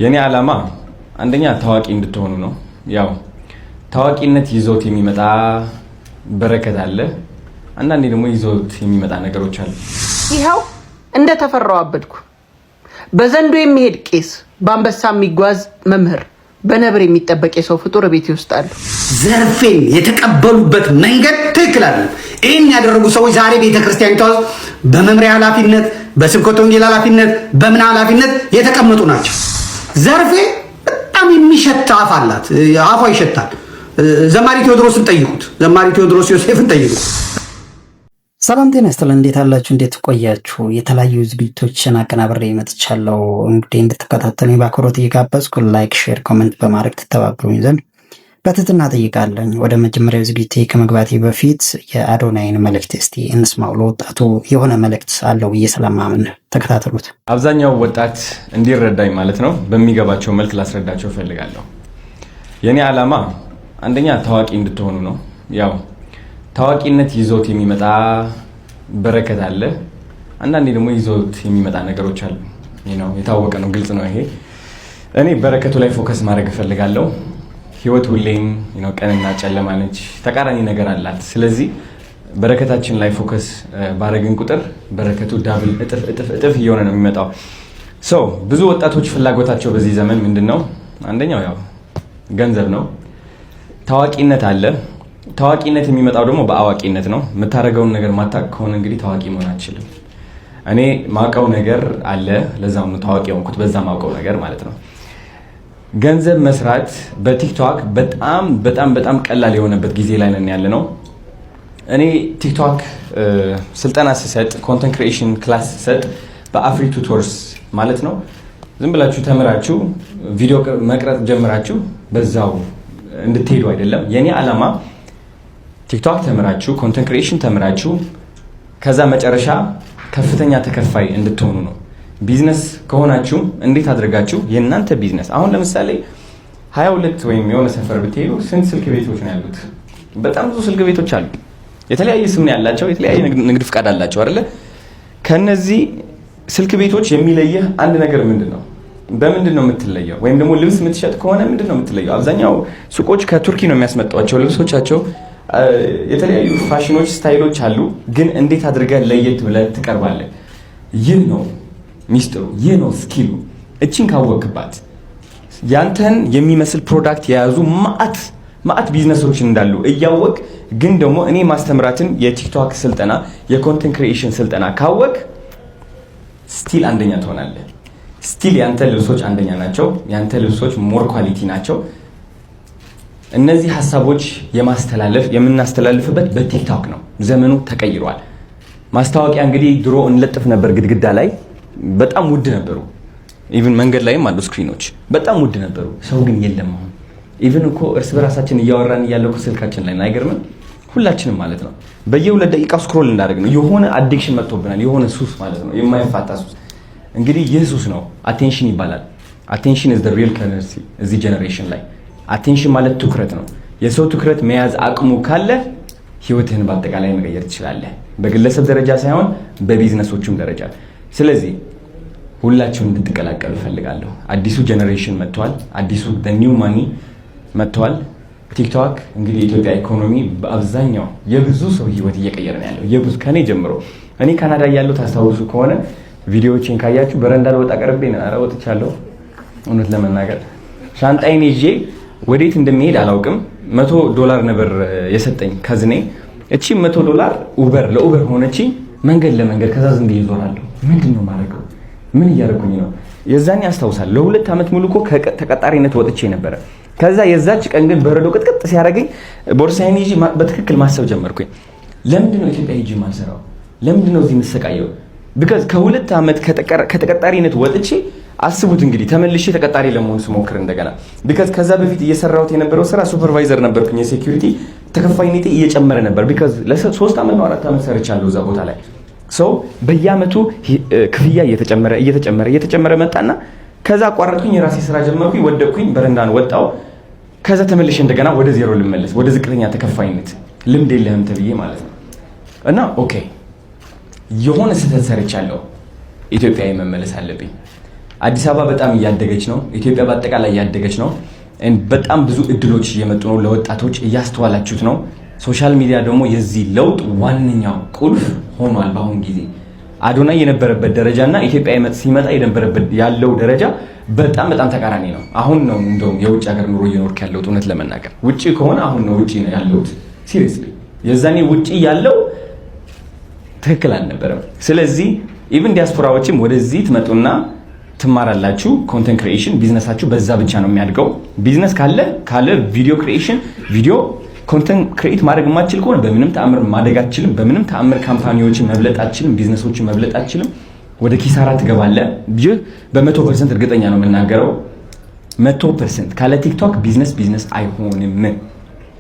የኔ ዓላማ አንደኛ ታዋቂ እንድትሆኑ ነው። ያው ታዋቂነት ይዞት የሚመጣ በረከት አለ፣ አንዳንዴ ደግሞ ይዞት የሚመጣ ነገሮች አሉ። ይሄው እንደ ተፈራው አበድኩ። በዘንዶ የሚሄድ ቄስ፣ በአንበሳ የሚጓዝ መምህር፣ በነብር የሚጠበቅ የሰው ፍጡር ቤት ይወስዳሉ። ዘርፌን የተቀበሉበት መንገድ ትክክል አይደለም። ይህን ያደረጉ ሰዎች ዛሬ ቤተክርስቲያኒቷ ውስጥ በመምሪያ ኃላፊነት፣ በስብከተ ወንጌል ኃላፊነት፣ በምን ኃላፊነት የተቀመጡ ናቸው። ዘርፌ በጣም የሚሸት አፍ አላት። አፏ ይሸታል። ዘማሪ ቴዎድሮስን ጠይቁት። ዘማሪ ቴዎድሮስ ዮሴፍን ጠይቁት። ሰላም ጤና ይስጥልን። እንዴት አላችሁ? እንዴት ቆያችሁ? የተለያዩ ዝግጅቶችን አቀናብሬ መጥቻለሁ። እንግዲህ እንድትከታተሉኝ በአክብሮት እየጋበዝኩ ላይክ፣ ሼር፣ ኮሜንት በማድረግ ትተባበሩኝ ዘንድ በትህትና ጠይቃለሁ። ወደ መጀመሪያው ዝግጅቴ ከመግባቴ በፊት የአዶናይን መልእክት እስቲ እንስማው። ለወጣቱ የሆነ መልእክት አለው ብዬ ስለማምን ተከታተሉት። አብዛኛው ወጣት እንዲረዳኝ ማለት ነው በሚገባቸው መልክ ላስረዳቸው እፈልጋለሁ። የኔ ዓላማ አንደኛ ታዋቂ እንድትሆኑ ነው። ያው ታዋቂነት ይዞት የሚመጣ በረከት አለ፣ አንዳንዴ ደግሞ ይዞት የሚመጣ ነገሮች አሉ። የታወቀ ነው፣ ግልጽ ነው። ይሄ እኔ በረከቱ ላይ ፎከስ ማድረግ እፈልጋለሁ። ህይወት ሁሌም ቀንና ጨለማ ነች፣ ተቃራኒ ነገር አላት። ስለዚህ በረከታችን ላይ ፎከስ ባረግን ቁጥር በረከቱ ዳብል እጥፍ እየሆነ ነው የሚመጣው። ብዙ ወጣቶች ፍላጎታቸው በዚህ ዘመን ምንድነው? አንደኛው ያው ገንዘብ ነው። ታዋቂነት አለ። ታዋቂነት የሚመጣው ደግሞ በአዋቂነት ነው። የምታደርገውን ነገር ማታውቅ ከሆነ እንግዲህ ታዋቂ መሆን አትችልም። እኔ ማውቀው ነገር አለ፣ ለዛም ነው ታዋቂ የሆንኩት፣ በዛ ማውቀው ነገር ማለት ነው። ገንዘብ መስራት በቲክቶክ በጣም በጣም በጣም ቀላል የሆነበት ጊዜ ላይ ነን ያለ ነው። እኔ ቲክቶክ ስልጠና ስሰጥ፣ ኮንተንት ክሪኤሽን ክላስ ስሰጥ በአፍሪ ቱቶርስ ማለት ነው። ዝም ብላችሁ ተምራችሁ ቪዲዮ መቅረጽ ጀምራችሁ በዛው እንድትሄዱ አይደለም። የኔ ዓላማ ቲክቶክ ተምራችሁ ኮንተንት ክሪኤሽን ተምራችሁ ከዛ መጨረሻ ከፍተኛ ተከፋይ እንድትሆኑ ነው። ቢዝነስ ከሆናችሁ እንዴት አድርጋችሁ የእናንተ ቢዝነስ አሁን ለምሳሌ 22 ወይም የሆነ ሰፈር ብትሄዱ ስንት ስልክ ቤቶች ነው ያሉት? በጣም ብዙ ስልክ ቤቶች አሉ። የተለያየ ስም ነው ያላቸው፣ የተለያየ ንግድ ፍቃድ አላቸው አይደለ? ከነዚህ ስልክ ቤቶች የሚለየህ አንድ ነገር ምንድነው? በምንድን ነው የምትለየው? ወይም ደግሞ ልብስ የምትሸጥ ከሆነ ምንድን ነው የምትለየው? አብዛኛው ሱቆች ከቱርኪ ነው የሚያስመጧቸው ልብሶቻቸው። የተለያዩ ፋሽኖች፣ ስታይሎች አሉ። ግን እንዴት አድርገህ ለየት ብለህ ትቀርባለህ? ይህ ነው ሚስጥሩ፣ ይህ ነው ስኪሉ። እቺን ካወቅባት ያንተን የሚመስል ፕሮዳክት የያዙ ማአት ቢዝነሶች እንዳሉ እያወቅ ግን ደግሞ እኔ ማስተምራትን የቲክቶክ ስልጠና፣ የኮንተንት ክሪኤሽን ስልጠና ካወቅ ስቲል አንደኛ ትሆናለህ። ስቲል ያንተ ልብሶች አንደኛ ናቸው። ያንተ ልብሶች ሞር ኳሊቲ ናቸው። እነዚህ ሀሳቦች የምናስተላልፍበት በቲክቶክ ነው። ዘመኑ ተቀይሯል። ማስታወቂያ እንግዲህ ድሮ እንለጥፍ ነበር ግድግዳ ላይ፣ በጣም ውድ ነበሩ። ኢቭን መንገድ ላይም አሉ ስክሪኖች፣ በጣም ውድ ነበሩ። ሰው ግን የለም አሁን። ኢቭን እኮ እርስ በራሳችን እያወራን እያለው ስልካችን ላይ አይገርምም? ሁላችንም ማለት ነው በየ2 ደቂቃው ስክሮል እንዳደረግን የሆነ አዲክሽን መጥቶብናል። የሆነ ሱስ ማለት ነው፣ የማይፋታ ሱስ። እንግዲህ ይህ ሱስ ነው፣ አቴንሽን ይባላል። አቴንሽን ኢዝ ዘ ሪል ከረንሲ እዚህ ጀነሬሽን ላይ። አቴንሽን ማለት ትኩረት ነው። የሰው ትኩረት መያዝ አቅሙ ካለ ህይወትህን በአጠቃላይ መቀየር ትችላለህ፣ በግለሰብ ደረጃ ሳይሆን በቢዝነሶችም ደረጃ። ስለዚህ ሁላችሁም እንድትቀላቀሉ እፈልጋለሁ። አዲሱ ጀነሬሽን መጥቷል። አዲሱ ኒው ማኒ መጥቷል። ቲክቶክ እንግዲህ የኢትዮጵያ ኢኮኖሚ በአብዛኛው የብዙ ሰው ህይወት እየቀየረ ነው ያለው፣ የብዙ ከኔ ጀምሮ። እኔ ካናዳ ያለው ታስታውሱ ከሆነ ቪዲዮዎችን ካያችሁ በረንዳ ልወጣ ቀርቤ ነው ወጥቻለሁ። እውነት ለመናገር ሻንጣይን ይዤ ወዴት እንደሚሄድ አላውቅም። $100 ነበር የሰጠኝ ከዝኔ። እቺ $100 ለኡበር ሆነች መንገድ ለመንገድ። ከዛ ዝም ብዬ እዞራለሁ። ምንድነው ማድረገው? ምን እያደረኩኝ ነው? የዛኔ አስታውሳለሁ ለ2 ዓመት ሙሉ እኮ ተቀጣሪነት ወጥቼ ነበረ። ከዛ የዛች ቀን ግን በረዶ ቅጥቅጥ ሲያደርገኝ ቦርሳዬን ይዤ በትክክል ማሰብ ጀመርኩኝ። ለምንድነው ኢትዮጵያ ሄጄ ማልሰራው? ለምንድነው እዚህ የምሰቃየው? ቢካዝ ከ2 ዓመት ከተቀጣሪነት ወጥቼ አስቡት እንግዲህ ተመልሼ ተቀጣሪ ለመሆን ስሞክር እንደገና ቢካዝ ከዛ በፊት እየሰራሁት የነበረው ስራ ሱፐርቫይዘር ነበርኩኝ። የሴኩሪቲ ተከፋይነቴ እየጨመረ ነበር። ቢካዝ ለ3 ዓመት ነው 4 ዓመት ሰርቻለሁ እዛ ቦታ ላይ። በየአመቱ ክፍያ እየተጨመረ መጣና ከዛ አቋረጥኩኝ። የራሴ ስራ ጀመርኩኝ፣ ወደቅኩኝ፣ በረንዳን ወጣው። ከዛ ተመልሼ እንደገና ወደ ዜሮ ልመለስ፣ ወደ ዝቅተኛ ተከፋይነት። ልምድ የለህም ተብዬ ማለት ነው። እና ኦኬ የሆነ ስህተት ሰርቻለሁ፣ ኢትዮጵያዊ መመለስ አለብኝ። አዲስ አበባ በጣም እያደገች ነው። ኢትዮጵያ በአጠቃላይ እያደገች ነው። በጣም ብዙ እድሎች እየመጡ ነው። ለወጣቶች እያስተዋላችሁት ነው። ሶሻል ሚዲያ ደግሞ የዚህ ለውጥ ዋነኛው ቁልፍ ሆኗል። በአሁን ጊዜ አዶናይ የነበረበት ደረጃና ኢትዮጵያ ሲመጣ የነበረበት ያለው ደረጃ በጣም ተቃራኒ ነው። አሁን ነው እንደውም የውጭ ሀገር ኑሮ እየኖርክ ያለሁት እውነት ለመናገር ውጪ ከሆነ አሁን ነው ውጪ ነው ያለሁት። ሲሪየስሊ የዛኔ ውጪ ያለው ትክክል አልነበረም። ስለዚህ ኢቭን ዲያስፖራዎችም ወደዚህ ትመጡና ትማራላችሁ። ኮንተንት ክሪኤሽን ቢዝነሳችሁ በዛ ብቻ ነው የሚያድገው። ቢዝነስ ካለ ቪዲዮ ክሪኤሽን ቪዲዮ ኮንተንት ክሬት ማድረግ የማትችል ከሆነ በምንም ተአምር ማደግ አትችልም። በምንም ተአምር ካምፓኒዎችን መብለጥ አትችልም። ቢዝነሶችን መብለጥ አትችልም። ወደ ኪሳራ ትገባለህ። ይህ በ100% እርግጠኛ ነው የምናገረው። 100% ካለ ቲክቶክ ቢዝነስ አይሆንም።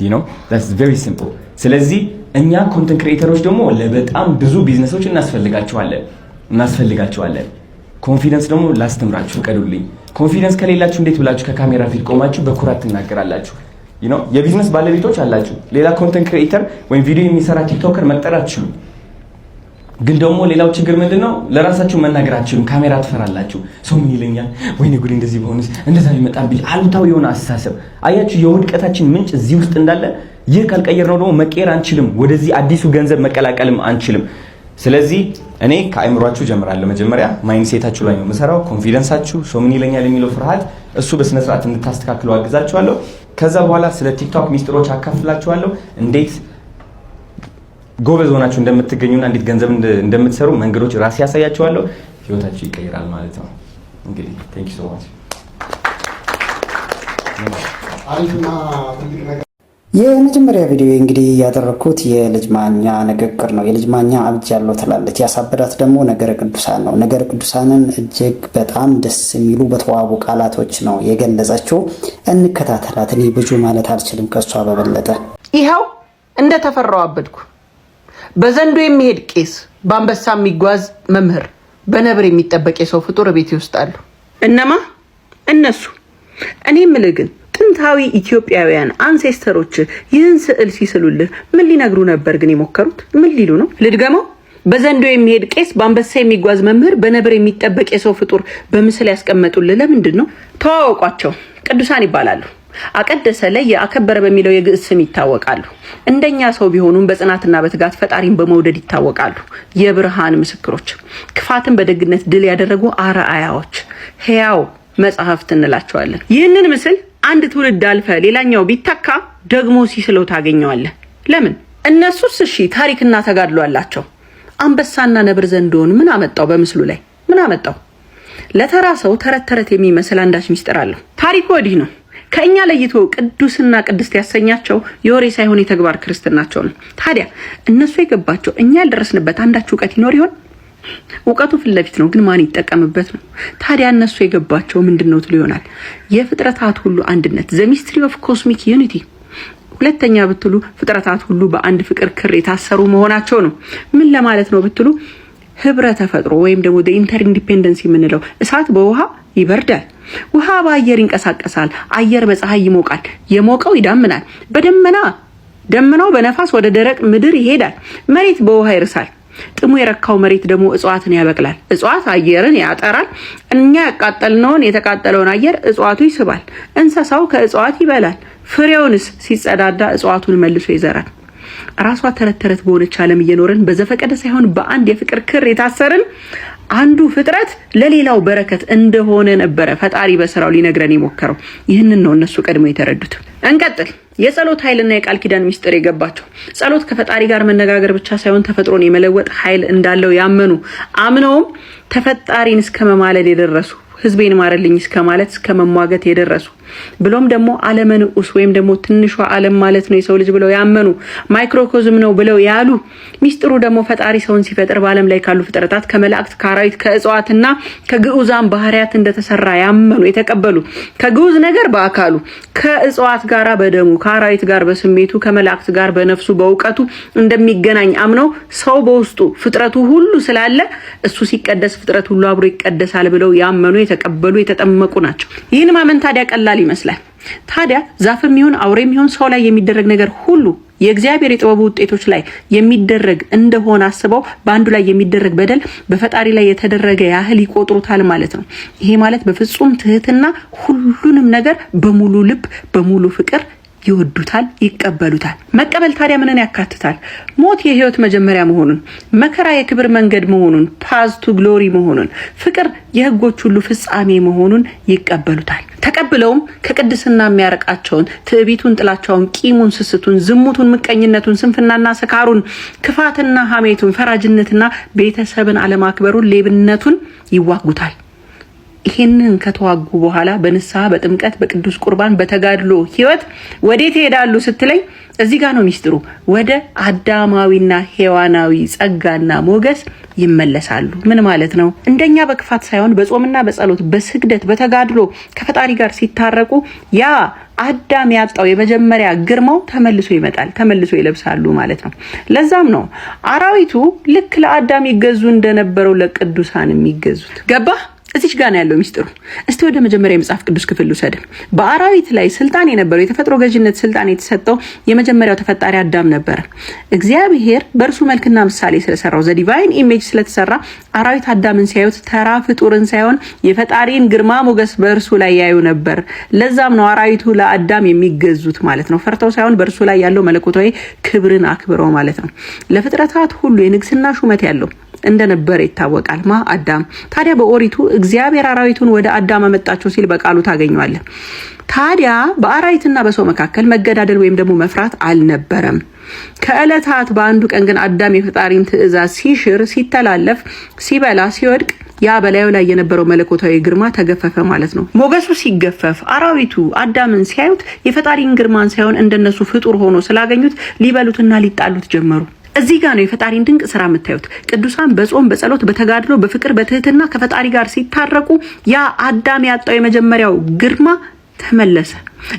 you know that's very simple። ስለዚህ እኛ ኮንተንት ክሬተሮች ደግሞ ለበጣም ብዙ ቢዝነሶች እናስፈልጋቸዋለን። ኮንፊደንስ ደግሞ ላስተምራችሁ ፍቀዱልኝ። ኮንፊደንስ ከሌላችሁ እንዴት ብላችሁ ከካሜራ ፊት ቆማችሁ በኩራት ትናገራላችሁ? you know የቢዝነስ ባለቤቶች አላችሁ። ሌላ ኮንተንት ክሬተር ወይም ቪዲዮ የሚሰራ ቲክቶከር መቅጠር አትችሉም። ግን ደግሞ ሌላው ችግር ምንድነው? ለራሳችሁ መናገር አትችሉም። ካሜራ ትፈራላችሁ። ሰው ምን ይለኛል? ወይኔ ጉድ እንደዚህ በሆነስ እንደዛ ይመጣብኝ። አሉታዊ የሆነ አስተሳሰብ አያችሁ። የውድቀታችን ምንጭ እዚህ ውስጥ እንዳለ ይህ ካልቀየርነው ደግሞ መቀየር አንችልም። ወደዚህ አዲሱ ገንዘብ መቀላቀልም አንችልም። ስለዚህ እኔ ከአእምሯችሁ ጀምራለሁ። መጀመሪያ ማይንድሴታችሁ ላይ ነው የምሰራው። ኮንፊደንሳችሁ ሰው ምን ይለኛል የሚለው ፍርሃት እሱ በስነ ስርዓት እንድታስተካክሉ አግዛችኋለሁ። ከዛ በኋላ ስለ ቲክቶክ ሚስጥሮች አካፍላችኋለሁ። እንዴት ጎበዝ ሆናችሁ እንደምትገኙና እንዴት ገንዘብ እንደምትሰሩ መንገዶች ራሴ ያሳያችኋለሁ። ህይወታችሁ ይቀየራል ማለት ነው። እንግዲህ ቴንክ ዩ ሶ ማች። የመጀመሪያ ቪዲዮ እንግዲህ ያደረኩት የልጅ ማኛ ንግግር ነው። የልጅ ማኛ አብጃለሁ ትላለች። ያሳበዳት ደግሞ ነገረ ቅዱሳን ነው። ነገረ ቅዱሳንን እጅግ በጣም ደስ የሚሉ በተዋቡ ቃላቶች ነው የገለጸችው። እንከታተላት። እኔ ብዙ ማለት አልችልም ከሷ በበለጠ። ይኸው እንደተፈራው አበድኩ። በዘንዶ የሚሄድ ቄስ፣ በአንበሳ የሚጓዝ መምህር፣ በነብር የሚጠበቅ የሰው ፍጡር ቤቴ ውስጥ አሉ። እነማ? እነሱ። እኔ የምልህ ግን ጥንታዊ ኢትዮጵያውያን አንሴስተሮች ይህን ስዕል ሲስሉልህ ምን ሊነግሩ ነበር ግን የሞከሩት? ምን ሊሉ ነው? ልድገመው። በዘንዶ የሚሄድ ቄስ፣ በአንበሳ የሚጓዝ መምህር፣ በነብር የሚጠበቅ የሰው ፍጡር በምስል ያስቀመጡልህ ለምንድን ነው? ተዋወቋቸው። ቅዱሳን ይባላሉ። አቀደሰ ላይ የአከበረ በሚለው የግዕዝ ስም ይታወቃሉ። እንደኛ ሰው ቢሆኑም በጽናትና በትጋት ፈጣሪን በመውደድ ይታወቃሉ። የብርሃን ምስክሮች፣ ክፋትን በደግነት ድል ያደረጉ አርአያዎች፣ ሕያው መጽሐፍት እንላቸዋለን። ይህንን ምስል አንድ ትውልድ አልፈ ሌላኛው ቢተካ ደግሞ ሲስለው ታገኘዋለህ። ለምን? እነሱስ እሺ ታሪክና ተጋድሎ አላቸው። አንበሳና ነብር ዘንዶን ምን አመጣው? በምስሉ ላይ ምን አመጣው? ለተራ ሰው ተረት ተረት የሚመስል አንዳች ሚስጥር አለው። ታሪኩ ወዲህ ነው። ከእኛ ለይቶ ቅዱስና ቅድስት ያሰኛቸው የወሬ ሳይሆን የተግባር ክርስትናቸው ነው። ታዲያ እነሱ የገባቸው እኛ ያልደረስንበት አንዳች እውቀት ይኖር ይሆን? እውቀቱ ፊት ለፊት ነው፣ ግን ማን ይጠቀምበት ነው? ታዲያ እነሱ የገባቸው ምንድነው ትሉ ይሆናል። የፍጥረታት ሁሉ አንድነት፣ ዘ ሚስትሪ ኦፍ ኮስሚክ ዩኒቲ። ሁለተኛ ብትሉ ፍጥረታት ሁሉ በአንድ ፍቅር ክር የታሰሩ መሆናቸው ነው። ምን ለማለት ነው ብትሉ ህብረ ተፈጥሮ ወይም ደግሞ ኢንተር ኢንዲፔንደንስ የምንለው እሳት በውሃ ይበርዳል፣ ውሃ በአየር ይንቀሳቀሳል፣ አየር በፀሐይ ይሞቃል፣ የሞቀው ይዳምናል፣ ደመናው በነፋስ ወደ ደረቅ ምድር ይሄዳል፣ መሬት በውሃ ይርሳል፣ ጥሙ የረካው መሬት ደግሞ እጽዋትን ያበቅላል፣ እጽዋት አየርን ያጠራል፣ እኛ ያቃጠልነውን የተቃጠለውን አየር እጽዋቱ ይስባል፣ እንስሳው ከእጽዋት ይበላል፣ ፍሬውንስ ሲጸዳዳ እጽዋቱን መልሶ ይዘራል። ራሷ ተረት ተረት በሆነች ዓለም እየኖርን በዘፈቀደ ሳይሆን በአንድ የፍቅር ክር የታሰርን አንዱ ፍጥረት ለሌላው በረከት እንደሆነ ነበረ ፈጣሪ በስራው ሊነግረን የሞከረው። ይህንን ነው እነሱ ቀድሞ የተረዱት። እንቀጥል። የጸሎት ኃይልና የቃል ኪዳን ሚስጥር የገባቸው፣ ጸሎት ከፈጣሪ ጋር መነጋገር ብቻ ሳይሆን ተፈጥሮን የመለወጥ ኃይል እንዳለው ያመኑ፣ አምነውም ተፈጣሪን እስከ መማለድ የደረሱ፣ ህዝቤን ማረልኝ እስከ ማለት እስከ መሟገት የደረሱ፣ ብሎም ደግሞ ዓለመ ንዑስ ወይም ደግሞ ትንሿ ዓለም ማለት ነው የሰው ልጅ ብለው ያመኑ፣ ማይክሮኮዝም ነው ብለው ያሉ፣ ሚስጥሩ ደግሞ ፈጣሪ ሰውን ሲፈጥር በዓለም ላይ ካሉ ፍጥረታት ከመላእክት፣ ከአራዊት፣ ከእጽዋትና ከግዑዛን ባህሪያት እንደተሰራ ያመኑ የተቀበሉ፣ ከግዑዝ ነገር በአካሉ፣ ከእጽዋት ጋራ በደሙ፣ ከአራዊት ጋር በስሜቱ፣ ከመላእክት ጋር በነፍሱ በእውቀቱ እንደሚገናኝ አምነው ሰው በውስጡ ፍጥረቱ ሁሉ ስላለ እሱ ሲቀደስ ፍጥረት ሁሉ አብሮ ይቀደሳል ብለው ያመኑ የተቀበሉ የተጠመቁ ናቸው። ይህን ማመን ታዲያ ቀላል ይመስላል። ታዲያ ዛፍም ይሁን አውሬም ይሁን ሰው ላይ የሚደረግ ነገር ሁሉ የእግዚአብሔር የጥበቡ ውጤቶች ላይ የሚደረግ እንደሆነ አስበው በአንዱ ላይ የሚደረግ በደል በፈጣሪ ላይ የተደረገ ያህል ይቆጥሩታል ማለት ነው። ይሄ ማለት በፍጹም ትህትና ሁሉንም ነገር በሙሉ ልብ በሙሉ ፍቅር ይወዱታል፣ ይቀበሉታል። መቀበል ታዲያ ምንን ያካትታል? ሞት የህይወት መጀመሪያ መሆኑን፣ መከራ የክብር መንገድ መሆኑን፣ ፓዝ ቱ ግሎሪ መሆኑን፣ ፍቅር የህጎች ሁሉ ፍጻሜ መሆኑን ይቀበሉታል። ተቀብለውም ከቅድስና የሚያረቃቸውን ትዕቢቱን፣ ጥላቻውን፣ ቂሙን፣ ስስቱን፣ ዝሙቱን፣ ምቀኝነቱን፣ ስንፍናና ስካሩን፣ ክፋትና ሐሜቱን፣ ፈራጅነትና ቤተሰብን አለማክበሩን፣ ሌብነቱን ይዋጉታል። ይሄንን ከተዋጉ በኋላ በንስሐ በጥምቀት በቅዱስ ቁርባን በተጋድሎ ህይወት ወዴት ይሄዳሉ ስትለኝ እዚህ ጋር ነው ሚስጥሩ። ወደ አዳማዊና ሔዋናዊ ጸጋና ሞገስ ይመለሳሉ። ምን ማለት ነው? እንደኛ በክፋት ሳይሆን በጾምና በጸሎት በስግደት በተጋድሎ ከፈጣሪ ጋር ሲታረቁ ያ አዳም ያጣው የመጀመሪያ ግርማው ተመልሶ ይመጣል፣ ተመልሶ ይለብሳሉ ማለት ነው። ለዛም ነው አራዊቱ ልክ ለአዳም ይገዙ እንደነበረው ለቅዱሳን የሚገዙት። ገባ? እዚህ ጋር ነው ያለው ሚስጥሩ። እስቲ ወደ መጀመሪያ የመጽሐፍ ቅዱስ ክፍል ውሰድ። በአራዊት ላይ ስልጣን የነበረው የተፈጥሮ ገዥነት ስልጣን የተሰጠው የመጀመሪያው ተፈጣሪ አዳም ነበር። እግዚአብሔር በእርሱ መልክና ምሳሌ ስለሰራው ዘ ዲቫይን ኢሜጅ ስለተሰራ አራዊት አዳምን ሲያዩት ተራ ፍጡርን ሳይሆን የፈጣሪን ግርማ ሞገስ በእርሱ ላይ ያዩ ነበር። ለዛም ነው አራዊቱ ለአዳም የሚገዙት ማለት ነው። ፈርተው ሳይሆን በእርሱ ላይ ያለው መለኮታዊ ክብርን አክብረው ማለት ነው። ለፍጥረታት ሁሉ የንግስና ሹመት ያለው እንደነበረ ይታወቃል። አዳም ታዲያ በኦሪቱ እግዚአብሔር አራዊቱን ወደ አዳም አመጣቸው ሲል በቃሉ ታገኘዋለህ። ታዲያ በአራዊትና በሰው መካከል መገዳደል ወይም ደግሞ መፍራት አልነበረም። ከዕለታት በአንዱ ቀን ግን አዳም የፈጣሪን ትእዛዝ ሲሽር፣ ሲተላለፍ፣ ሲበላ፣ ሲወድቅ ያ በላዩ ላይ የነበረው መለኮታዊ ግርማ ተገፈፈ ማለት ነው። ሞገሱ ሲገፈፍ አራዊቱ አዳምን ሲያዩት የፈጣሪን ግርማን ሳይሆን እንደነሱ ፍጡር ሆኖ ስላገኙት ሊበሉትና ሊጣሉት ጀመሩ። እዚህ ጋር ነው የፈጣሪን ድንቅ ስራ የምታዩት። ቅዱሳን በጾም በጸሎት በተጋድሎ በፍቅር በትህትና ከፈጣሪ ጋር ሲታረቁ ያ አዳም ያጣው የመጀመሪያው ግርማ ተመለሰ።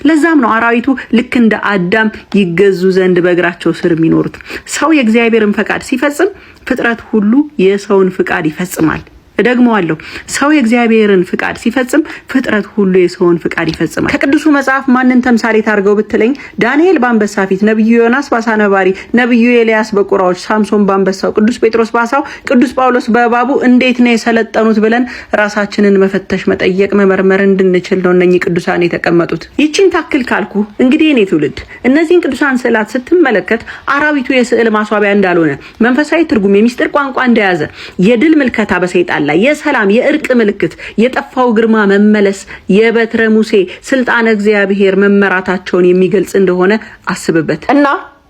ለዛም ነው አራዊቱ ልክ እንደ አዳም ይገዙ ዘንድ በእግራቸው ስር የሚኖሩት። ሰው የእግዚአብሔርን ፈቃድ ሲፈጽም ፍጥረት ሁሉ የሰውን ፈቃድ ይፈጽማል። እደግመዋለሁ። ሰው የእግዚአብሔርን ፍቃድ ሲፈጽም ፍጥረት ሁሉ የሰውን ፍቃድ ይፈጽማል። ከቅዱሱ መጽሐፍ ማንን ተምሳሌት አድርገው ብትለኝ ዳንኤል በአንበሳ ፊት፣ ነብዩ ዮናስ በአሳ ነባሪ፣ ነብዩ ኤልያስ በቁራዎች፣ ሳምሶን በአንበሳው፣ ቅዱስ ጴጥሮስ በአሳው፣ ቅዱስ ጳውሎስ በእባቡ እንዴት ነው የሰለጠኑት ብለን ራሳችንን መፈተሽ፣ መጠየቅ፣ መመርመር እንድንችል ነው እነኚህ ቅዱሳን የተቀመጡት። ይቺን ታክል ካልኩ እንግዲህ እኔ ትውልድ እነዚህን ቅዱሳን ስዕላት ስትመለከት አራዊቱ የስዕል ማስዋቢያ እንዳልሆነ፣ መንፈሳዊ ትርጉም የሚስጥር ቋንቋ እንደያዘ፣ የድል ምልከታ በሰይጣን ላይ የሰላም የእርቅ ምልክት፣ የጠፋው ግርማ መመለስ፣ የበትረ ሙሴ ስልጣነ እግዚአብሔር መመራታቸውን የሚገልጽ እንደሆነ አስብበት እና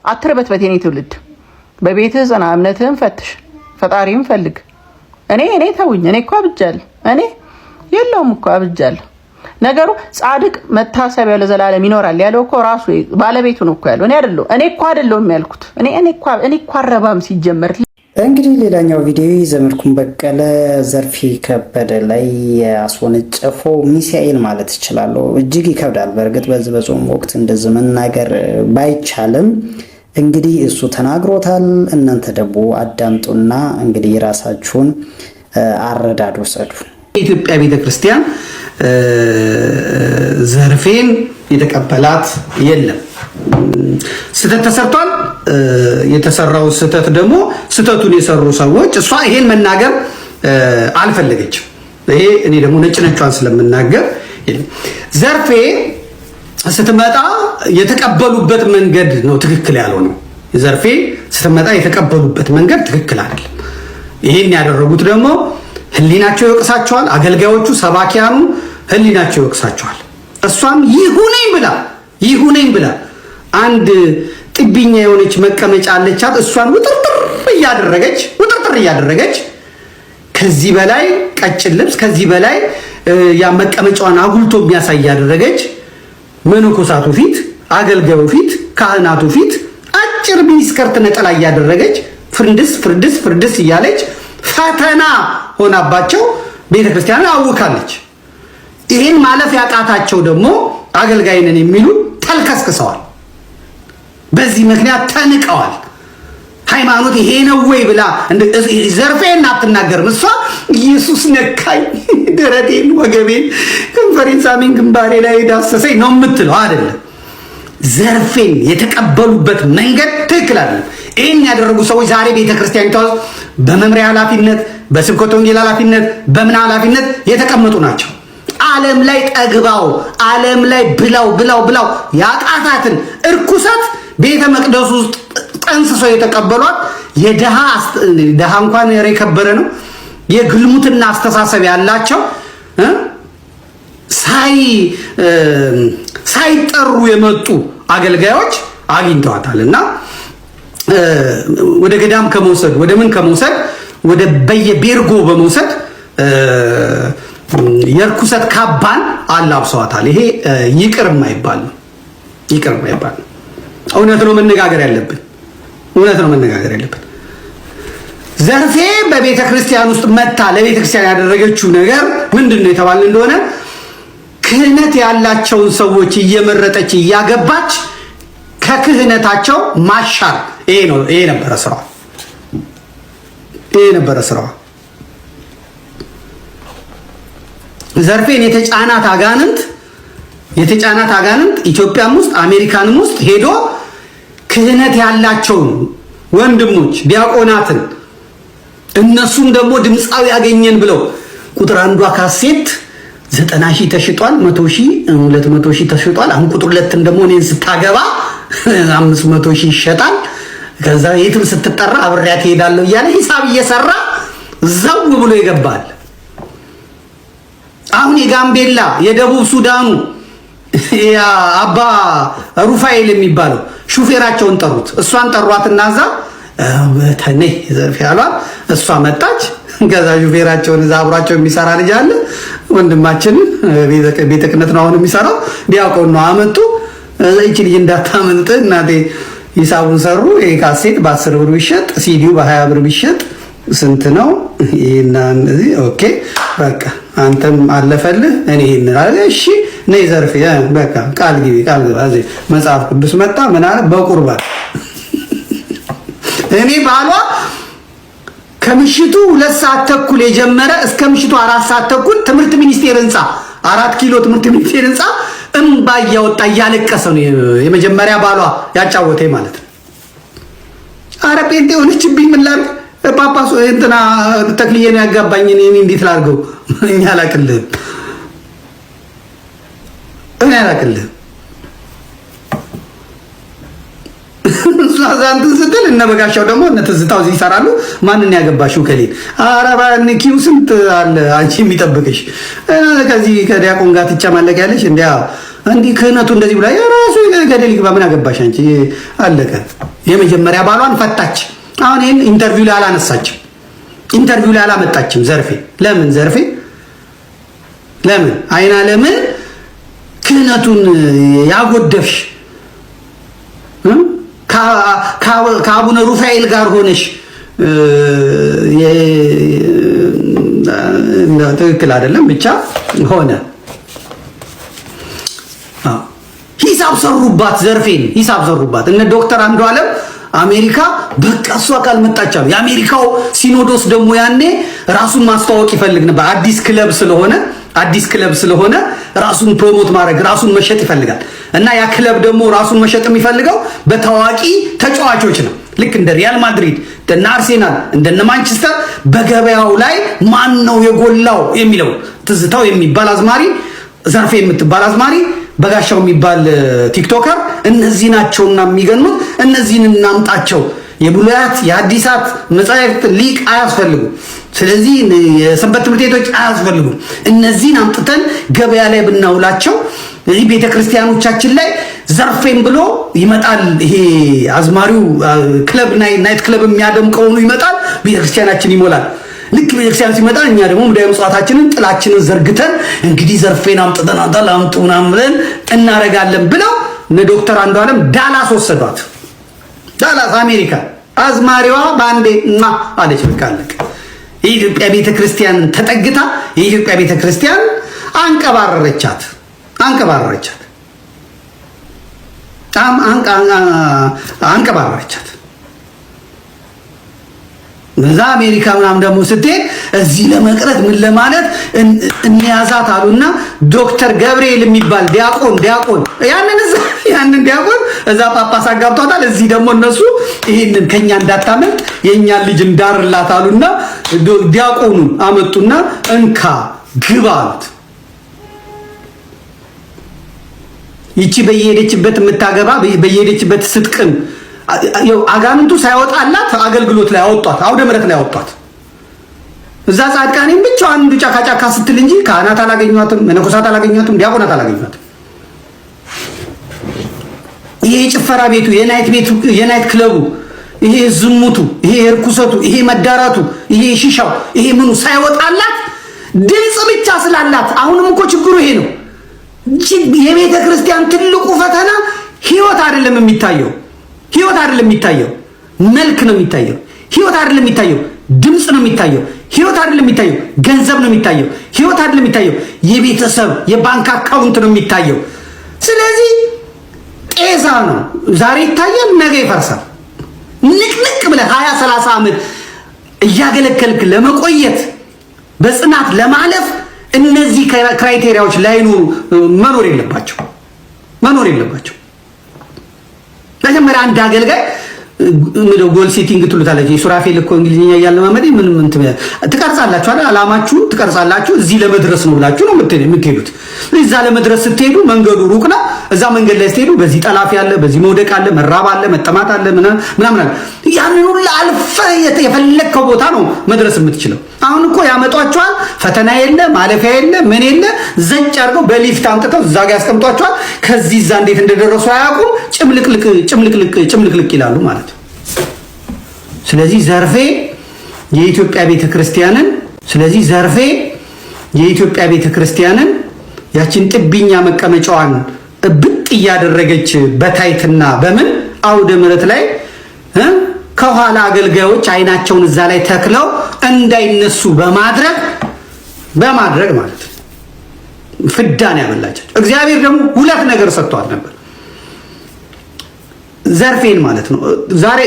አትርበትበት። የኔ ትውልድ በቤትህ ጽና፣ እምነትህን ፈትሽ፣ ፈጣሪም ፈልግ። እኔ ተውኝ፣ እኔ እኮ አብጃለሁ። እኔ የለውም እኮ አብጃለሁ። ነገሩ ጻድቅ መታሰቢያው ለዘላለም ይኖራል ያለው እኮ ራሱ ባለቤቱ ነው እኮ ያለው። እኔ እኮ አይደለሁም ያልኩት። እኔ እኮ አረባም ሲጀመር። እንግዲህ ሌላኛው ቪዲዮ ዘመድኩን በቀለ ዘርፌ ከበደ ላይ ያስወነጨፈው ሚሳኤል ማለት ይችላለሁ። እጅግ ይከብዳል። በእርግጥ በዚህ በጾም ወቅት እንደዚህ መናገር ባይቻልም እንግዲህ እሱ ተናግሮታል። እናንተ ደግሞ አዳምጡና እንግዲህ የራሳችሁን አረዳድ ወሰዱ። የኢትዮጵያ ቤተክርስቲያን ዘርፌን የተቀበላት የለም። ስተት ተሰርቷል። የተሰራው ስተት ደግሞ ስተቱን የሰሩ ሰዎች እሷ ይሄን መናገር አልፈለገችም። ይሄ እኔ ደግሞ ነጭነቿን ስለምናገር ዘርፌ ስትመጣ የተቀበሉበት መንገድ ነው ትክክል ያልሆነው። ዘርፌ ስትመጣ የተቀበሉበት መንገድ ትክክል አይደለም። ይሄን ያደረጉት ደግሞ ህሊናቸው ይወቅሳቸዋል። አገልጋዮቹ ሰባኪያኑ ህሊናቸው ይወቅሳቸዋል። እሷም ይሁነኝ ብላ አንድ ጥብኛ የሆነች መቀመጫ አለቻት። እሷን ውጥርጥር እያደረገች ከዚህ በላይ ቀጭን ልብስ ከዚህ በላይ ያ መቀመጫዋን አጉልቶ የሚያሳይ ያደረገች መነኮሳቱ ፊት፣ አገልጋዩ ፊት፣ ካህናቱ ፊት አጭር ሚኒስከርት ነጠላ እያደረገች ፍርድስ እያለች ፈተና ሆናባቸው ቤተክርስቲያንን አውካለች። ይሄን ማለፍ ያቃታቸው ደግሞ አገልጋይ ነን የሚሉ ተልከስክሰዋል። በዚህ ምክንያት ተንቀዋል። ሃይማኖት ይሄ ነው ወይ ብላ ዘርፌን አትናገርም። እሷ ኢየሱስ ነካኝ፣ ደረቴን፣ ወገቤን፣ ከንፈሬን ሳሚን፣ ግንባሬ ላይ ዳሰሰኝ ነው የምትለው አይደለም። ዘርፌን የተቀበሉበት መንገድ ትክክል አይደለም። ይህን ያደረጉ ሰዎች ዛሬ ቤተክርስቲያኒቷ ውስጥ በመምሪያ ኃላፊነት፣ በስብከተ ወንጌል ኃላፊነት፣ በምን ኃላፊነት የተቀመጡ ናቸው። ዓለም ላይ ጠግባው ዓለም ላይ ብላው ያቃታትን እርኩሰት ቤተ መቅደሱ ውስጥ ጠንስሰው የተቀበሏት የደሃ እንኳን የከበረ ነው የግልሙትና አስተሳሰብ ያላቸው ሳይጠሩ የመጡ አገልጋዮች አግኝተዋታል። እና ወደ ገዳም ከመውሰድ ወደ ምን ከመውሰድ ወደ በየቤርጎ በመውሰድ የርኩሰት ካባን አላብሰዋታል። ይሄ ይቅር የማይባል ነው። እውነት ነው መነጋገር ያለብን። ዘርፌ በቤተ ክርስቲያን ውስጥ መታ ለቤተ ክርስቲያን ያደረገችው ነገር ምንድነው የተባለ እንደሆነ ክህነት ያላቸውን ሰዎች እየመረጠች እያገባች ከክህነታቸው ማሻር። ይሄ ነበረ ስራዋ። ዘርፌን የተጫናት አጋንንት ኢትዮጵያም ውስጥ አሜሪካንም ውስጥ ሄዶ ክህነት ያላቸውን ወንድሞች ዲያቆናትን እነሱም ደግሞ ድምፃዊ ያገኘን ብለው ቁጥር አንዷ ካሴት 90,000 ተሽጧል፣ 100,000 200,000 ተሽጧል። አሁን ቁጥር ሁለትን ደግሞ እኔን ስታገባ 500,000 ይሸጣል። ከዛ የትም ስትጠራ አብሬያት እሄዳለሁ እያለ ሂሳብ እየሰራ ዘው ብሎ ይገባል። አሁን የጋምቤላ የደቡብ ሱዳኑ አባ ሩፋኤል የሚባለው ሹፌራቸውን ጠሩት። እሷን ጠሯትና እዛ በተኔ ዘርፍ ያሏት እሷ መጣች። ከዛ ሹፌራቸውን እዛ አብሯቸው የሚሰራ ልጅ አለ ወንድማችን ቤተ ክህነት ነው አሁን የሚሰራው ዲያቆን ነው። አመጡ እቺ ልጅ እንዳታመልጥ እናቴ ሂሳቡን ሰሩ። ይሄ ካሴት በ10 ብር ቢሸጥ ሲዲው በ20 ብር ቢሸጥ ስንት ነው? ይሄና እንደዚህ ኦኬ በቃ አንተም አለፈልህ እኔ ይሄን አለ። እሺ ነይ ዘርፌ በቃ ቃል ግባ እዚህ መጽሐፍ ቅዱስ መጣ ምን አለ በቁርባን እኔ ባሏ ከምሽቱ 2 ሰዓት ተኩል የጀመረ እስከ ምሽቱ 4 ሰዓት ተኩል ትምህርት ሚኒስቴር ህንጻ 4 ኪሎ ትምህርት ሚኒስቴር ህንጻ እንባ እያወጣ እያለቀሰ ነው የመጀመሪያ ባሏ ያጫወተኝ ማለት ነው። አረ ጴንጤ ሆነችብኝ ምን ላድርግ? ጳጳሱ እንትና ተክሊየን ያጋባኝ እኔ እንዴት ላድርገው? እኛ አላቅልህም ዛንተ ስትል እነ በጋሻው ደግሞ እነ ትዝታው እዚህ ይሰራሉ። ማንን ያገባሽው ከሌ አረባ ንኪው ስንት አለ አንቺ የሚጠብቅሽ ከዚህ ከዲያቆን ጋር ትጨማለቅ ያለሽ እንዲህ ክህነቱ እንደዚህ ብላ የራሱ ገደል ይግባ ምን አገባሽ አንቺ አለቀ። የመጀመሪያ ባሏን ፈታች። አሁን ይሄን ኢንተርቪው ላይ አላነሳችም፣ ኢንተርቪው ላይ አላመጣችም። ዘርፌ ለምን አይና ለምን ክህነቱን ያጎደፍሽ ከአቡነ ሩፋኤል ጋር ሆነሽ ትክክል አይደለም ብቻ ሆነ። ሂሳብ ሰሩባት፣ ዘርፌን ሂሳብ ሰሩባት። እነ ዶክተር አንዱዓለም አሜሪካ በቃ እሷ ካልመጣች አሉ። የአሜሪካው ሲኖዶስ ደግሞ ያኔ ራሱን ማስተዋወቅ ይፈልግ ነበር። አዲስ ክለብ ስለሆነ ራሱን ፕሮሞት ማድረግ ራሱን መሸጥ ይፈልጋል። እና ያ ክለብ ደግሞ ራሱን መሸጥ የሚፈልገው በታዋቂ ተጫዋቾች ነው። ልክ እንደ ሪያል ማድሪድ፣ እንደ አርሴናል፣ እንደ ማንቸስተር በገበያው ላይ ማን ነው የጎላው የሚለው ትዝታው የሚባል አዝማሪ፣ ዘርፌ የምትባል አዝማሪ፣ በጋሻው የሚባል ቲክቶከር እነዚህ ናቸውና የሚገኑት። እነዚህን እናምጣቸው። የብሉያት የሐዲሳት መጻሕፍት ሊቅ አያስፈልጉም። ስለዚህ የሰንበት ትምህርት ቤቶች አያስፈልጉም። እነዚህን አምጥተን ገበያ ላይ ብናውላቸው እዚህ ቤተክርስቲያኖቻችን ላይ ዘርፌን ብሎ ይመጣል። ይሄ አዝማሪው ክለብ ናይት ክለብ የሚያደምቀው ነው ይመጣል። ቤተክርስቲያናችን ይሞላል። ልክ ቤተክርስቲያን ሲመጣ እኛ ደግሞ ሙዳየ ምጽዋታችንን ጥላችንን ዘርግተን እንግዲህ ዘርፌን አምጥተን አምጡ ምናምን ብለን እናረጋለን ብለው እነ ዶክተር አንዱዓለም ዳላስ ወሰዷት። ዳላስ አሜሪካ። አዝማሪዋ ባንዴ አለች። በቃ አለቀ። የኢትዮጵያ ቤተክርስቲያን ተጠግታ የኢትዮጵያ ቤተክርስቲያን አንቀባረረቻት። በዛ አሜሪካ ምናምን ደግሞ ስትሄድ እዚህ ለመቅረት ምን ለማለት እንያዛት አሉና ዶክተር ገብርኤል የሚባል ዲያቆን ያንን ዲያቆን እዛ ጳጳስ አጋብቷታል። እዚህ ደግሞ እነሱ ይሄንን ከኛ እንዳታመልጥ የኛን ልጅ እንዳርላት አሉና ዲያቆኑን አመጡና እንካ ግባ አሉት። ይቺ በየሄደችበት የምታገባ በየሄደችበት ስትቅም አጋንንቱ ሳይወጣላት አገልግሎት ላይ አወጧት፣ አውደ ምሕረት ላይ አወጧት። እዛ ጻድቃኔም ብቻዋን ጫካ ስትል እንጂ ካህናት አላገኟትም፣ መነኮሳት አላገኟትም፣ ዲያቆናት አላገኟትም። ይሄ ጭፈራ ቤቱ፣ የናይት ክለቡ፣ ይሄ ዝሙቱ፣ ይሄ እርኩሰቱ፣ ይሄ መዳራቱ፣ ይሄ ሺሻው፣ ይሄ ምኑ ሳይወጣላት ድምፅ ብቻ ስላላት። አሁንም እኮ ችግሩ ይሄ ነው። የቤተ ክርስቲያን ትልቁ ፈተና ህይወት አይደለም የሚታየው፣ መልክ ነው የሚታየው። ህይወት አይደለም የሚታየው፣ ድምፅ ነው የሚታየው። ህይወት አይደለም የሚታየው፣ ገንዘብ ነው የሚታየው። ህይወት አይደለም የሚታየው፣ የቤተሰብ የባንክ አካውንት ነው የሚታየው። ስለዚህ ጤዛ ነው። ዛሬ ይታያል፣ ነገ ይፈርሳል። ንቅንቅ ብለህ 20-30 ዓመት እያገለገልክ ለመቆየት በጽናት ለማለፍ እነዚህ ክራይቴሪያዎች ላይኖሩ መኖር የለባቸው። መጀመሪያ አንድ አገልጋይ ጎል ሴቲንግ ትሉታለች። ሱራፌል እኮ እንግሊዝኛ እያለማመደ ምንም ትቀርጻላችሁ አይደል? አላማችሁን ትቀርጻላችሁ። እዚህ ለመድረስ ነው ብላችሁ ነው የምትሄዱት። እዛ ለመድረስ ስትሄዱ መንገዱ ሩቅ ነው። እዛ መንገድ ላይ ስትሄዱ በዚህ ጠላፊ አለ፣ በዚህ መውደቅ አለ፣ መራብ አለ፣ መጠማት አለ፣ ምናምን አለ። ያንን ሁሉ አልፈህ የፈለግከው ቦታ ነው መድረስ የምትችለው። አሁን እኮ ያመጧቸዋል። ፈተና የለ፣ ማለፊያ የለ፣ ምን የለ። ዘጭ አድርገው በሊፍት አምጥተው እዛ ጋር ያስቀምጧቸዋል። ከዚህ እዛ እንዴት እንደደረሱ አያውቁም። ጭምልቅልቅ ይላሉ ማለት ነው። ስለዚህ ዘርፌ የኢትዮጵያ ቤተክርስቲያንን ያችን ጥብኛ መቀመጫዋን ብጥ እያደረገች በታይትና በምን አውደ ምሕረት ላይ ከኋላ አገልጋዮች አይናቸውን እዛ ላይ ተክለው እንዳይነሱ በማድረግ ማለት ነው ፍዳን ያበላቸው። እግዚአብሔር ደግሞ ሁለት ነገር ሰጥቷል ነበር ዘርፌን ማለት ነው። ዛሬ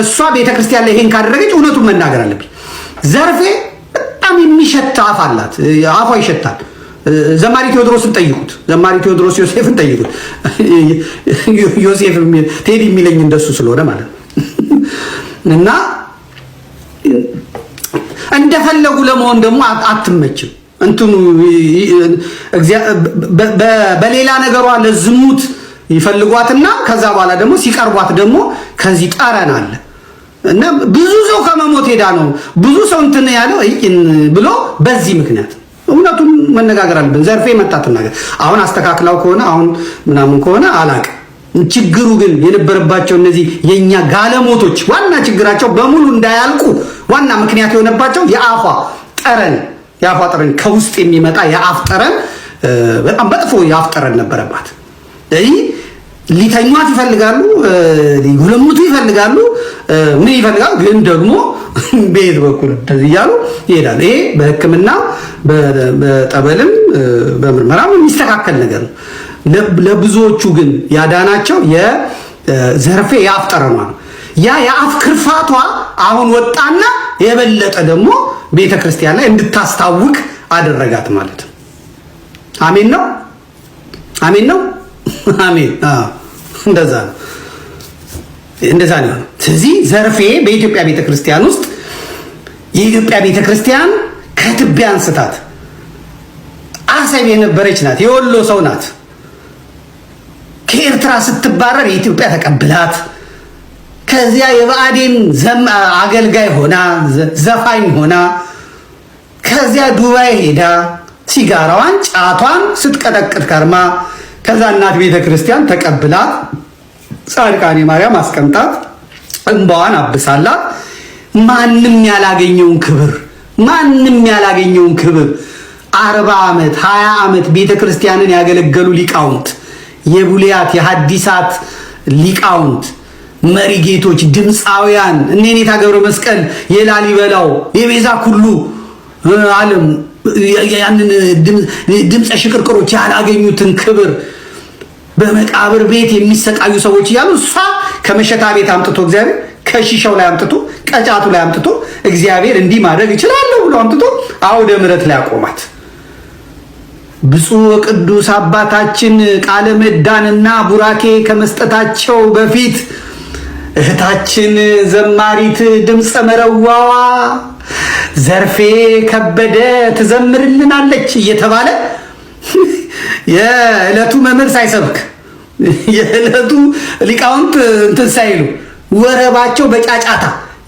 እሷ ቤተክርስቲያን ላይ ይሄን ካደረገች እውነቱን መናገር አለብኝ። ዘርፌ በጣም የሚሸት አፍ አላት። አፏ ይሸታል። ዘማሪ ቴዎድሮስን ጠይቁት። ዘማሪ ቴዎድሮስ ዮሴፍን ጠይቁት። ዮሴፍ ቴዲ የሚለኝ እንደሱ ስለሆነ ማለት ነው። እና እንደፈለጉ ለመሆን ደግሞ አትመችም። እንትኑ በሌላ ነገሯ ለዝሙት ይፈልጓትና ከዛ በኋላ ደግሞ ሲቀርቧት ደግሞ ከዚህ ጠረን አለ እና ብዙ ሰው ከመሞት ሄዳ ነው ብዙ ሰው እንትን ያለው ብሎ በዚህ ምክንያት እውነቱን መነጋገር አለብን። ዘርፌ መጣት ነገር አሁን አስተካክላው ከሆነ አሁን ምናምን ከሆነ አላውቅም። ችግሩ ግን የነበረባቸው እነዚህ የኛ ጋለሞቶች ዋና ችግራቸው በሙሉ እንዳያልቁ ዋና ምክንያት የሆነባቸው የአፏ ጠረን ከውስጥ የሚመጣ የአፍ ጠረን በጣም በጥፎ የአፍ ጠረን ነበረባት። ሊተኟት ይፈልጋሉ፣ ሊጉለሙቱ ይፈልጋሉ፣ ምን ይፈልጋሉ። ግን ደግሞ ቤት በኩል እንደዚህ እያሉ ይሄዳል። ይሄ በሕክምና በጠበልም በምርመራም የሚስተካከል ነገር ነው። ለብዙዎቹ ግን ያዳናቸው የዘርፌ የአፍ ጠረኗ ነው። ያ የአፍ ክርፋቷ አሁን ወጣና የበለጠ ደግሞ ቤተክርስቲያን ላይ እንድታስታውቅ አደረጋት ማለት ነው። አሜን ነው። አሜን። እንደዛ ነው። ስለዚህ ዘርፌ በኢትዮጵያ ቤተክርስቲያን ውስጥ የኢትዮጵያ ቤተክርስቲያን ከትቢያ አንስታት አሰብ የነበረች ናት። የወሎ ሰው ናት። ከኤርትራ ስትባረር የኢትዮጵያ ተቀብላት ከዚያ የብአዴን አገልጋይ ሆና ዘፋኝ ሆና ከዚያ ዱባይ ሄዳ ሲጋራዋን ጫቷን ስትቀጠቅጥ ከርማ ከዛ እናት ቤተክርስቲያን ተቀብላት ጻድቃኔ ማርያም አስቀምጣት እንባዋን አብሳላት ማንም ያላገኘውን ክብር 40 ዓመት 20 ዓመት ቤተክርስቲያንን ያገለገሉ ሊቃውንት የቡልያት የሐዲሳት ሊቃውንት መሪ ጌቶች ድምፃውያን እነኔታ ገብረ መስቀል የላሊበላው የቤዛ ኩሉ ዓለም ያንን ድምፀ ሽቅርቅሮች ያላገኙትን ክብር በመቃብር ቤት የሚሰቃዩ ሰዎች እያሉ እሷ ከመሸታ ቤት አምጥቶ እግዚአብሔር ከሺሻው ላይ አምጥቶ ቀጫቱ ላይ አምጥቶ እግዚአብሔር እንዲህ ማድረግ ይችላል ብሎ አምጥቶ አውደ ምሕረት ላይ አቆማት። ብፁዕ ወቅዱስ አባታችን ቃለ ምዕዳንና ቡራኬ ከመስጠታቸው በፊት እህታችን ዘማሪት ድምፀ መረዋዋ ዘርፌ ከበደ ትዘምርልናለች እየተባለ የዕለቱ መምህር ሳይሰብክ የዕለቱ ሊቃውንት እንትን ሳይሉ ወረባቸው በጫጫታ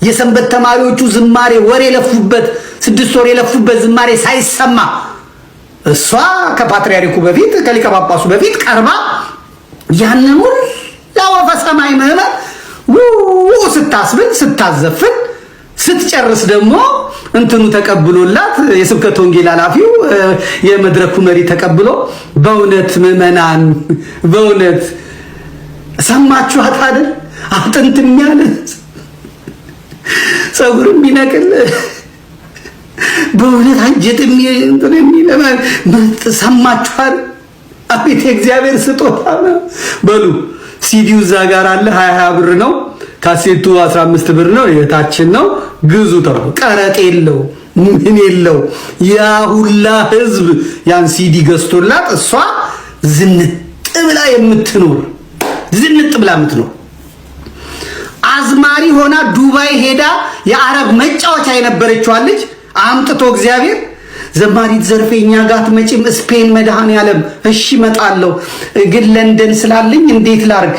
የሰንበት ተማሪዎቹ ዝማሬ ወር የለፉበት 6 ወር የለፉበት ዝማሬ ሳይሰማ እሷ ከፓትርያርኩ በፊት ከሊቀ ጳጳሱ በፊት ቀርባ ያንን ሁሉ ወፈ ሰማይ ምዕመን ስታስብል ስታዘፍን ስትጨርስ ደግሞ እንትኑ ተቀብሎላት የስብከተ ወንጌል ኃላፊው የመድረኩ መሪ ተቀብሎ በእውነት ምዕመናን በእውነት ሰማችኋት አይደል? አጥንት የሚያለ ፀጉር የሚነቅል በእውነት አንጀት የሚል ሰማችኋት? አቤት የእግዚአብሔር ስጦታ በሉ። ሲዲው እዛ ጋር አለ 20 ብር ነው። ካሴቱ 15 ብር ነው። የታችን ነው ግዙ ተብሎ ቀረጥ የለው ምን የለው ያ ሁላ ህዝብ ያን ሲዲ ገዝቶላት እሷ ዝንጥ ብላ የምትኖር አዝማሪ ሆና ዱባይ ሄዳ የአረብ መጫወቻ የነበረችው ልጅ አምጥቶ እግዚአብሔር ዘማሪት ዘርፌ እኛ ጋር መጪም ስፔን መድኃኔዓለም እሺ እመጣለሁ ግን ለንደን ስላለኝ እንዴት ላርግ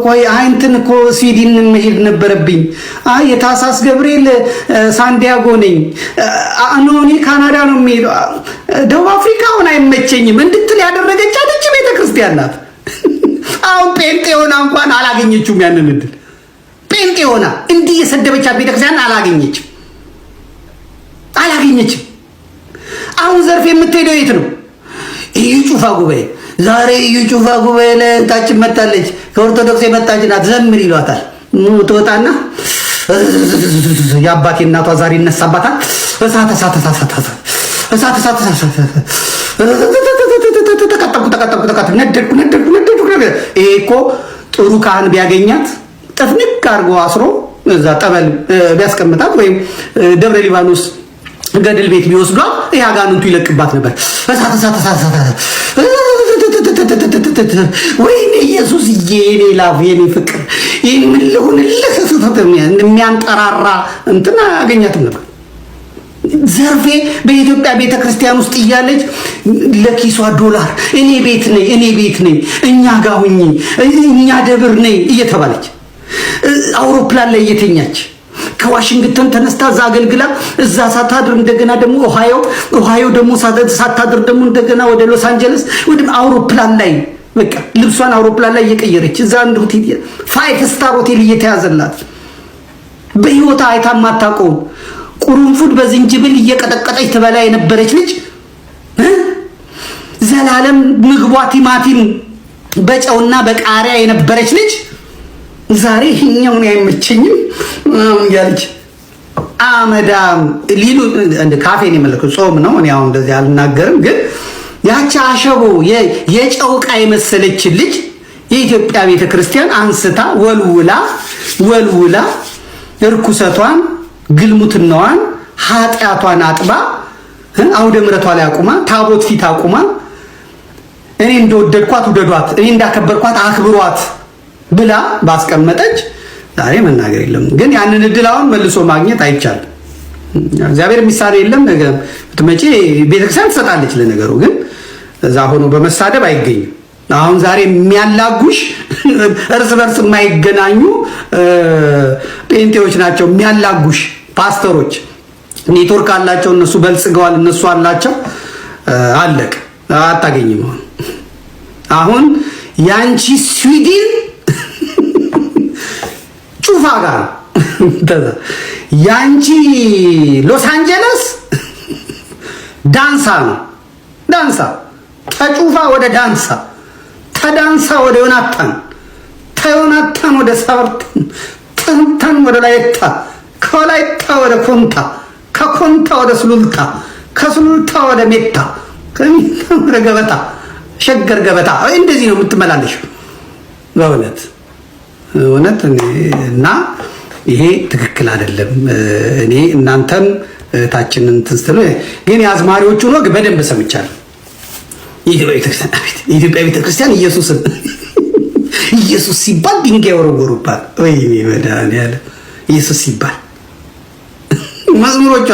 ቆይ አይንተን እኮ ስዊድን መሄድ ነበረብኝ የታሳስ ገብርኤል ሳንዲያጎ ነኝ አኖኒ ካናዳ ነው የሚሄደው ደቡብ አፍሪካ ሆነ አይመቸኝም እንድትል ያደረገች አለች ቤተክርስቲያን ናት። አሁን ጴንጤ ሆና እንኳን አላገኘችውም ያንን እድል ጴንጤ ሆና እንዲህ የሰደበቻት ቤተክርስቲያን አላገኘችም። አሁን ዘርፌ የምትሄደው የት ነው? እዩ ጩፋ ጉባኤ ዛሬ እዩ ጩፋ ጉባኤ ላይ ታችን መጣለች ከኦርቶዶክስ የመጣች ናት ዘምር ይሏታል። ትወጣና የአባቴ እናቷ ዛሬ ይነሳባታል እሳት ነደድኩ። ይሄ እኮ ጥሩ ካህን ቢያገኛት ጥፍንቅ አድርጎ አስሮ እዛ ጠበል ቢያስቀምጣት ወይም ደብረ ሊባኖስ ገደል ቤት ቢወስዷት ይሄ አጋንንቱ ይለቅባት ነበር። ወይኔ ኢየሱስ የኔ ላቭ የኔ ፍቅር ይሄን ምን ልሁንልህ የሚያንጠራራ እንትና አገኛትም ነበር። ዘርፌ በኢትዮጵያ ቤተክርስቲያን ውስጥ እያለች ለኪሷ ዶላር እኔ ቤት ነኝ እኛ ጋር ሁኚ እኛ ደብር ነኝ እየተባለች አውሮፕላን ላይ እየተኛች ከዋሽንግተን ተነስታ እዛ አገልግላ እዛ ሳታድር እንደገና ደግሞ ኦሃዮ ደግሞ ሳታድር ደግሞ እንደገና ወደ ሎስ አንጀለስ ወደ አውሮፕላን ላይ በቃ ልብሷን አውሮፕላን ላይ እየቀየረች እዛ አንድ ሆቴል 5 ስታር ሆቴል እየተያዘላት በህይወቷ አይታ ማታውቀው ቁርንፉድ በዝንጅብል እየቀጠቀጠች ትበላ የነበረች ልጅ ዘላለም ምግቧ ቲማቲም በጨውና በቃሪያ የነበረች ልጅ ዛሬ ይሄኛው ነው አይመቸኝም ያለች አመዳም ሊሉ እንደ ካፌን የመለከው ጾም ነው። እኔ አሁን እንደዚህ አልናገርም፣ ግን ያቺ አሸቦ የጨውቃ የመሰለች ልጅ የኢትዮጵያ ቤተክርስቲያን አንስታ ወልውላ እርኩሰቷን ግልሙትናዋን ኃጢያቷን አጥባ አውደ ምሕረቷ ላይ አቁማ ታቦት ፊት አቁማ እኔ እንደወደድኳት ውደዷት እኔ እንዳከበርኳት አክብሯት ብላ ባስቀመጠች ዛሬ መናገር የለም። ግን ያንን እድል አሁን መልሶ ማግኘት አይቻልም። እግዚአብሔር የሚሳነው የለም። ነገ ብትመጪ ቤተክርስቲያን ትሰጣለች። ለነገሩ ግን እዛ ሆኖ በመሳደብ አይገኝም። አሁን ዛሬ የሚያላጉሽ እርስ በርስ የማይገናኙ ጴንጤዎች ናቸው የሚያላጉሽ። ፓስተሮች ኔትወርክ አላቸው፣ እነሱ በልጽገዋል፣ እነሱ አላቸው። አለቅ አታገኝም። አሁን ያንቺ ስዊድን ጩፋ ጋር ያንቺ ሎስ አንጀለስ ዳንሳ ነው። ዳንሳ ተጩፋ ወደ ዳንሳ፣ ተዳንሳ ወደ ዮናታን፣ ተዮናታን ወደ ሳብርታን፣ ጥንታን ወደ ላይታ፣ ከላይታ ወደ ኮንታ፣ ከኮንታ ወደ ሱሉልታ፣ ከሱሉልታ ወደ ሜታ፣ ከሜታ ወደ ገበታ፣ ሸገር ገበታ። እንደዚህ ነው የምትመላለሽ በእውነት እና ይሄ ትክክል አይደለም። እኔ እናንተም ታችንን ትስተሉ ግን የአዝማሪዎቹን ወግ በደንብ ሰምቻለሁ። የኢትዮጵያ ቤተክርስቲያን ኢየሱስ ሲባል ድንጋይ ወረወሩባት። ወይ መድኃኒዓለም ኢየሱስ ሲባል መዝሙሮቿ